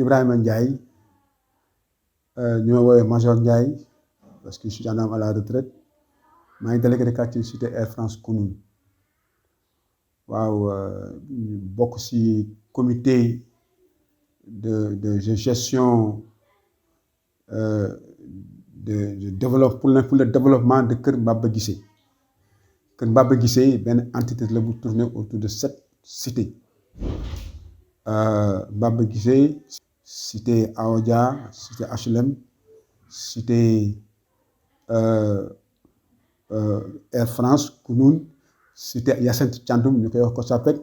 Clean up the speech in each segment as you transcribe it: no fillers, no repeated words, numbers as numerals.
Ibrahima Ndiaye, ñu woowee Major Ndiaye parce que je suis gendarme à la retraite maa ngi délégué de quartier cité Air France Kounoune. waaw bokk ci comité de gestion de développement pour le développement de Kër Mbaba Guissé. Kër Mbaba Guissé benn entité la bu tourner autour de 7 cités. Mbaba Guissé, cité Aodia, cité HLM, cité Air France Kounoune, cité Hyacinthe Thiandoum ñu koy wax ko Sapek,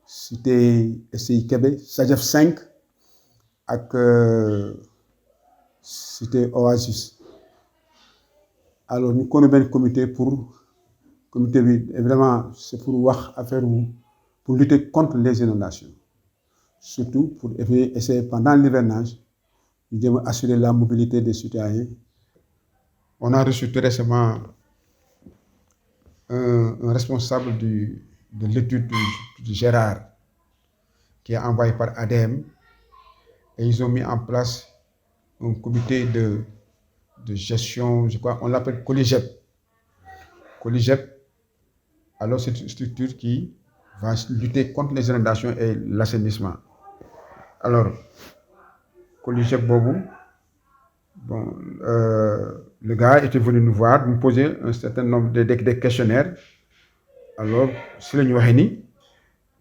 cité SCI Kébé, Sagef 5 ak cité Oasis. Alors ñu connaît benn comité bi évidemment c'est pour wax affaire pour lutter contre les inondations, surtout pour essayer pendant l'hivernage ñu jéem a assurer la mobilité des citoyens. On a reçu très récemment un responsable de l'étude du Gérard qui est envoyé par ADM, et ils ont mis en place un comité de gestion, je crois, on l'appelle Coligep. Alors c'est une structure qui va lutter contre les inondations et l'assainissement. Alors, Coligep Bobu, bon, le gars était venu nous voir, nous poser un certain nombre de questionnaires. Alors, si le Nouaheni,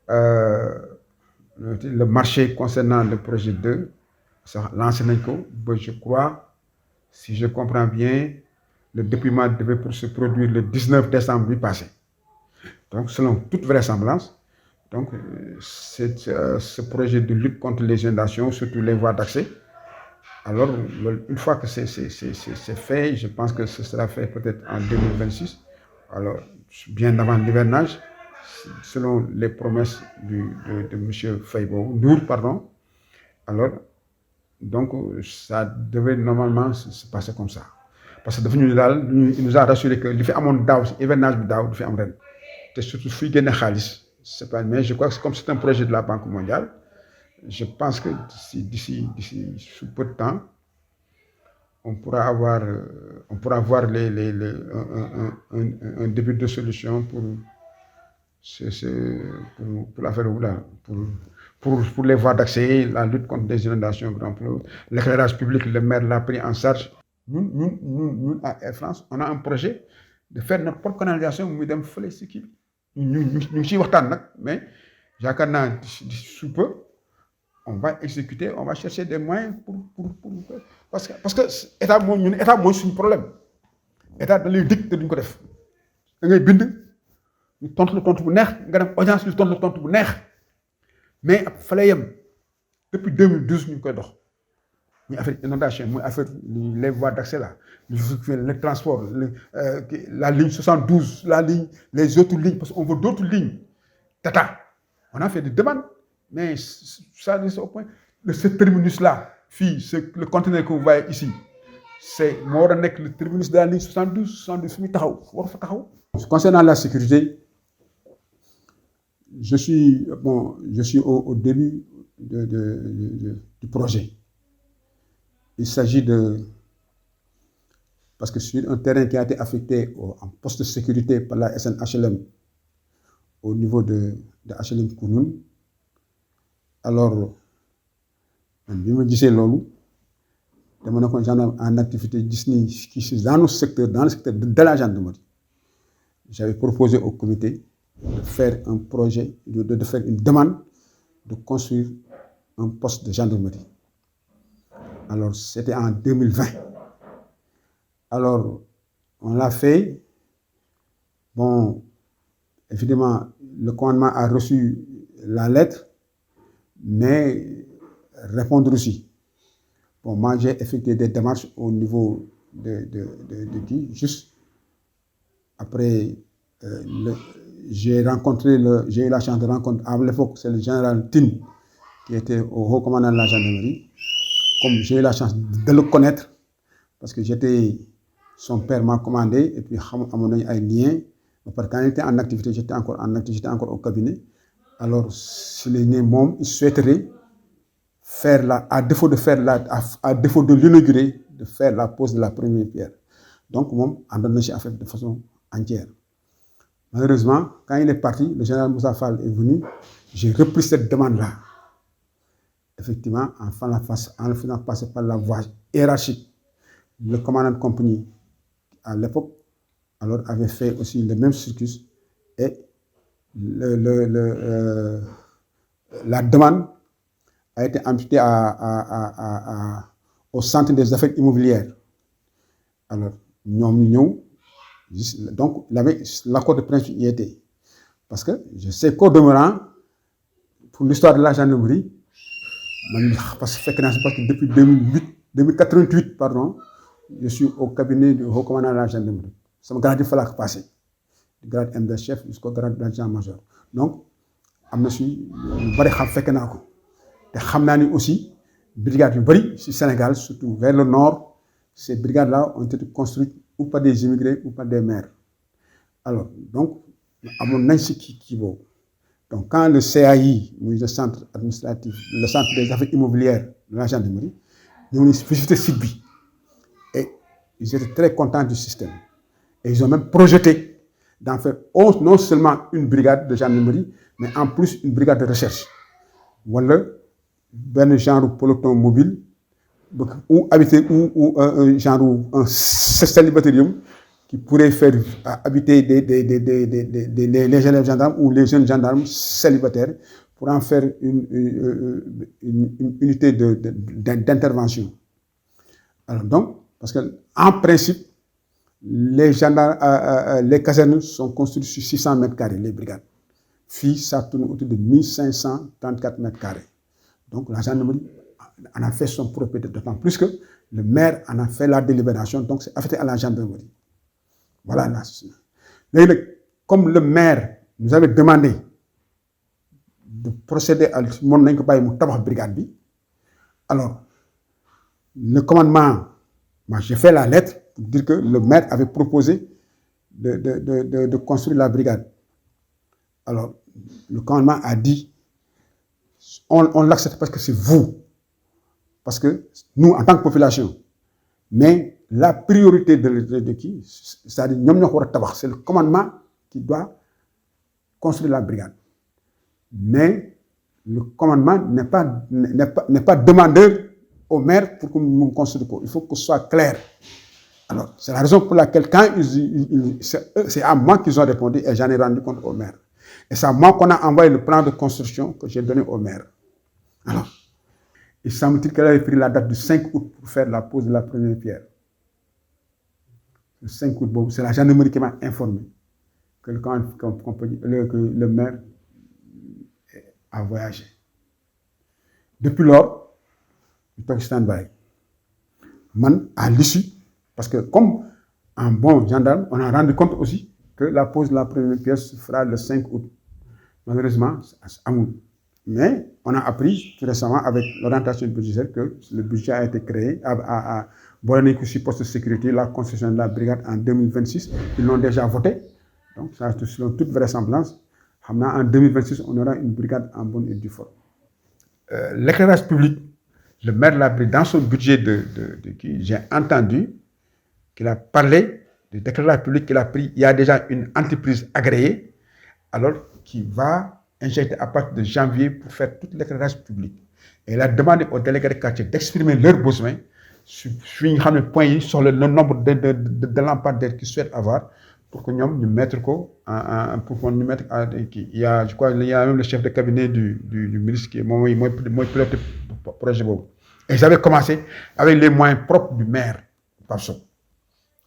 le marché concernant le projet 2, ça lancé, je crois, si je comprends bien, le déploiement devait pour se produire le 19 décembre passé. Donc, selon toute vraisemblance, donc, ce projet de lutte contre les inondations, surtout les voies d'accès, alors, une fois que c'est fait, je pense que ce sera fait peut-être en 2026, alors, bien avant l'hivernage, selon les promesses de M. Faybo, Nour, pardon. Alors, donc, ça devait normalement se passer comme ça. Parce que il nous a rassuré que l'effet amont d'Aou, l'hivernage d'Aou, l'effet amont, c'est surtout Fouigé Khalis. Mais je crois que comme c'est un projet de la Banque mondiale, je pense que d'ici sous peu de temps, on pourra avoir un début de solution pour l'affaire pour les voies d'accès, la lutte contre les inondations, l'éclairage public, le maire l'a pris en charge. Nous, à Air France, on a un projet de faire notre propre canalisation, mais mais sous peu, on va exécuter, on va chercher des moyens parce que l'État, c'est un problème. L'État, dans les dictes d'une côté. Nous tentons le compte pour neex, nga dem audience nous tentons le compte pour neex. Mais depuis 2012 ñu koy dox. Muy affaire inondation, muy affaire les voies d'accès là, le transport, la ligne 72, les autres lignes parce qu'on veut d'autres lignes. Tata. On a fait des demandes, mais ça c'est au point de ce terminus là, le conteneur que vous voyez ici. C'est le terminus de la ligne 72 Concernant la sécurité, je suis au début du projet. Il s'agit parce que sur un terrain qui a été affecté en poste de sécurité par la SNHLM au niveau de HLM Kounoune. Alors, je me disais en activité Disney qui dans le secteur de la gendarmerie. J'avais proposé au comité de faire un projet, de faire une demande de construire un poste de gendarmerie. Alors, c'était en 2020. Alors, on l'a fait. Bon, évidemment, le commandement a reçu la lettre, mais répondre aussi. Bon, moi, j'ai effectué des démarches au niveau de qui, juste après, j'ai eu la chance de rencontrer, à l'époque, c'est le général Tin, qui était au haut commandant de la gendarmerie. Comme j'ai eu la chance de le connaître, parce que son père m'a commandé, et puis à mon avis, un lien. Quand il était en activité, j'étais encore au cabinet. Alors, s'il est né, il souhaiterait à défaut de l'inaugurer, de faire la pose de la première pierre. Donc, moi, en donnant de façon entière. Malheureusement, quand il est parti, le général Moussa Fall est venu, j'ai repris cette demande-là. Effectivement, en le faisant passer par la voie hiérarchique, le commandant de compagnie, à l'époque, alors avait fait aussi le même circuit et la demande a été imputée au centre des affaires immobilières. Alors, donc, l'accord de principe y était. Parce que je sais qu'au demeurant, pour l'histoire de la gendarmerie, parce que depuis 2088, pardon, je suis au cabinet du haut commandant de la gendarmerie. Ça me grade, il fallait passer. Du grade MD chef jusqu'au grade d'adjudant-major. Donc, amnesty, nous avons fait que nous avons aussi brigades yu bari au Sénégal, surtout vers le nord. Ces brigades-là ont été construites ou par des immigrés ou par des maires. Alors, donc, à mon qui donc, quand le CAI, le centre administratif, le centre des affaires immobilières de la gendarmerie, ils ont visité Sydbi. Et ils étaient très contents du système. Et ils ont même projeté d'en faire non seulement une brigade de gendarmerie, mais en plus une brigade de recherche. Voilà, un genre peloton mobile, ou habiter, ou un genre un célibataire qui pourrait faire habiter les élèves gendarmes ou les jeunes gendarmes célibataires pour en faire une unité d'intervention. Alors donc, parce qu'en principe, les casernes sont construites sur 600 mètres carrés, les brigades. Ça tourne autour de 1534 mètres carrés. Donc la gendarmerie en a fait son propriété, d'autant plus que le maire en a fait la délibération, donc c'est affecté à la gendarmerie. Voilà. Comme le maire nous avait demandé de procéder à mon brigade, alors le commandement, j'ai fait la lettre pour dire que le maire avait proposé de construire la brigade. Alors, le commandement a dit, on l'accepte parce que c'est vous, parce que nous, en tant que population, mais la priorité de qui, c'est-à-dire, c'est le commandement qui doit construire la brigade. Mais le commandement n'est pas demandeur au maire pour que nous construisions. Il faut que ce soit clair. Alors, c'est la raison pour laquelle, quand c'est à moi qu'ils ont répondu et j'en ai rendu compte au maire. Et c'est à moi qu'on a envoyé le plan de construction que j'ai donné au maire. Alors, il semble-t-il qu'elle avait pris la date du 5 août pour faire la pose de la première pierre. Le 5 août, bon, c'est la gendarmerie qui m'a informé que le maire a voyagé. Depuis lors, je suis stand-by. À l'issue, parce que comme un bon gendarme, on a rendu compte aussi que la pose de la première pierre se fera le 5 août. Malheureusement, c'est Amoun. Mais on a appris tout récemment avec l'orientation budgétaire que le budget a été créé à Bolanikou poste de sécurité, la construction de la brigade en 2026. Ils l'ont déjà voté. Donc, ça, selon toute vraisemblance, en 2026, on aura une brigade en bonne et due forme. L'éclairage public, le maire l'a pris dans son budget qui j'ai entendu qu'il a parlé de l'éclairage public qu'il a pris. Il y a déjà une entreprise agréée, alors qui va injecter à partir de janvier pour faire tout l'éclairage public. Et il a demandé aux délégués de quartier d'exprimer leurs besoins sur le point sur le nombre de lampadaires qu'ils souhaitent avoir pour que nous mettre il y a, je crois, il y a même le chef de cabinet du ministre qui est moi pilote le projet. Et j'avais commencé avec les moyens propres du maire.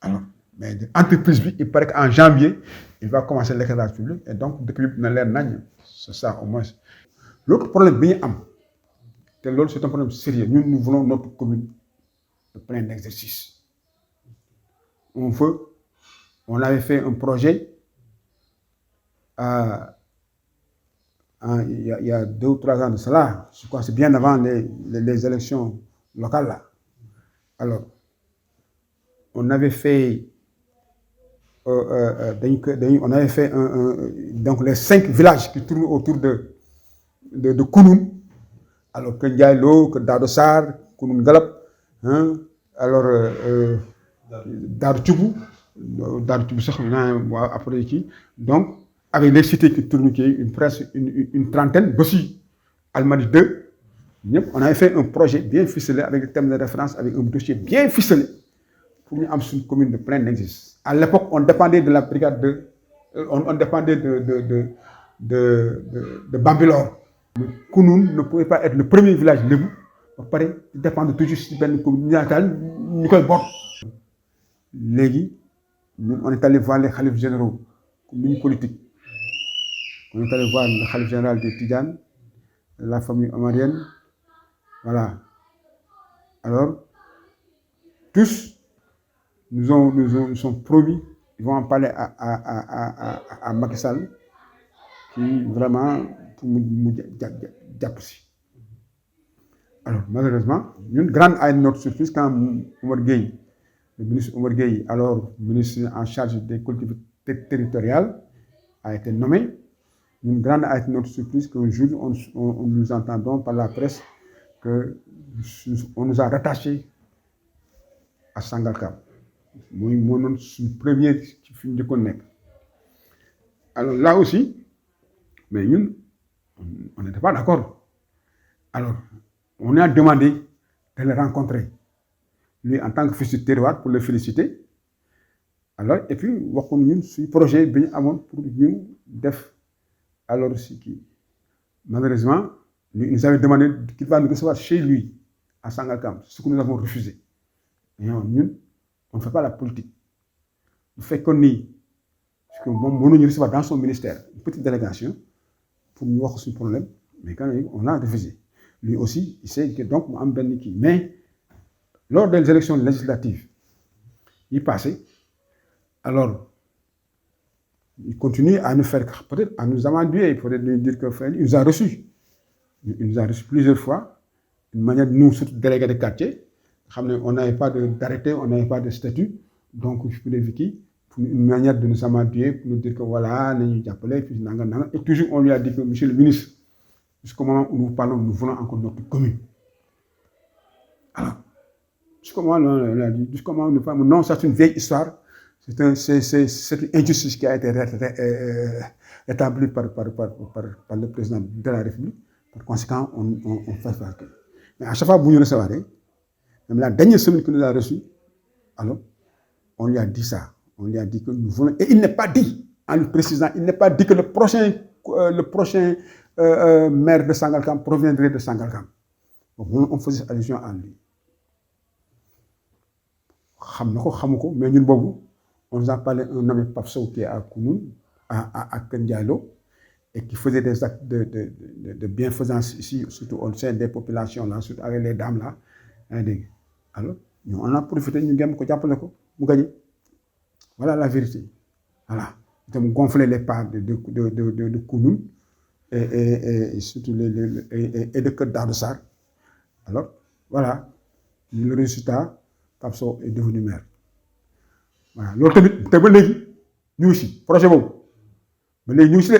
Alors, mais l'entreprise, il paraît qu'en janvier, il va commencer l'éclairage public. Et donc, depuis c'est ça au moins. L'autre problème, c'est un problème sérieux. Nous voulons notre commune de plein exercice. On avait fait un projet il y a 2 ou 3 ans de cela. Je crois que c'est bien avant les élections locales là. Alors, on avait fait donc les 5 villages qui tournent autour de Kounoun. alors que Ndiaye Lo, que Dado Sarr, Kounoun Galap, hein, alors Dado Tchoubou, après qui. Donc, avec les cités qui tournent, une trentaine, aussi, Almadi 2, on avait fait un projet bien ficelé avec des thèmes de référence, avec un dossier bien ficelé pour nous amener une commune de plein exercice. À l'époque, on dépendait de la brigade on dépendait de Bambilor. Kounoun ne pouvait pas être le premier village debout. Il dépendait toujours de la commune. Légui, on est allé voir les khalifs généraux, comme politique. On est allé voir le khalif général de Tidjane, la famille omarienne. Voilà. Alors, tous nous sont promis, ils vont en parler à Macky Sall, qui vraiment, pour nous aussi. Alors, malheureusement, une grande à notre surprise quand Omar Gueye, le ministre Omar Gueye, alors ministre en charge des collectivités territoriales, a été nommé. Une grande à notre surprise qu'un jour, on nous entendons par la presse qu'on nous a rattachés à Sangalkam. Moi, c'est le premier film de connect. Alors là aussi, mais nous, on n'était pas d'accord. Alors, on a demandé de le rencontrer. Lui, en tant que fils du terroir, pour le féliciter. Alors, et puis, on a un projet pour nous def. Alors, malheureusement, il nous avait demandé qu'il va nous recevoir chez lui, à Sangalkam, ce que nous avons refusé. Et nous, on ne fait pas la politique. On fait qu'on est, parce que mon nous recevoir dans son ministère, une petite délégation, pour nous voir ce problème, mais quand même, on a refusé. Lui aussi, il sait que donc, mais lors des élections législatives, il passait, alors, il continue à nous faire, peut-être à nous amanduer, peut-être nous dire qu'il nous a reçus. Il nous a reçus plusieurs fois, une manière de nous, surtout délégués de quartier. On n'avait pas d'arrêté, on n'avait pas de statut. Donc, je peux dire pour une manière de nous amanduer, pour nous dire que voilà, nous appelons, et toujours on lui a dit que, monsieur le ministre, jusqu'au moment où nous parlons, nous voulons encore notre commune. Alors, jusqu'au moment où on a dit, jusqu'au moment où nous parlons, non, c'est une vieille histoire. C'est une injustice qui a été établie par le président de la République. Par conséquent, on fait ça. Mais à chaque fois que vous nous recevez, même la dernière semaine que nous avons reçue, alors, on lui a dit ça. On lui a dit que nous voulons. Et il n'est pas dit, en lui précisant, il n'est pas dit que le prochain maire de Sangalkam proviendrait de Sangalkam. On faisait allusion à lui. Mais nous, on nous a parlé d'un homme Papso qui est à Kounoun, à Kendialo, et qui faisait des actes de bienfaisance ici, surtout au sein des populations, là, surtout avec les dames là. Alors, on a profité, nous avons gagné. Voilà la vérité. Voilà. Nous avons gonflé les parts de Kounoun et surtout de Dado Sarr. Alors, voilà. Le résultat, Papso est devenu maire. Voilà. L'autre, nous aussi, projet bon. Mais nous aussi,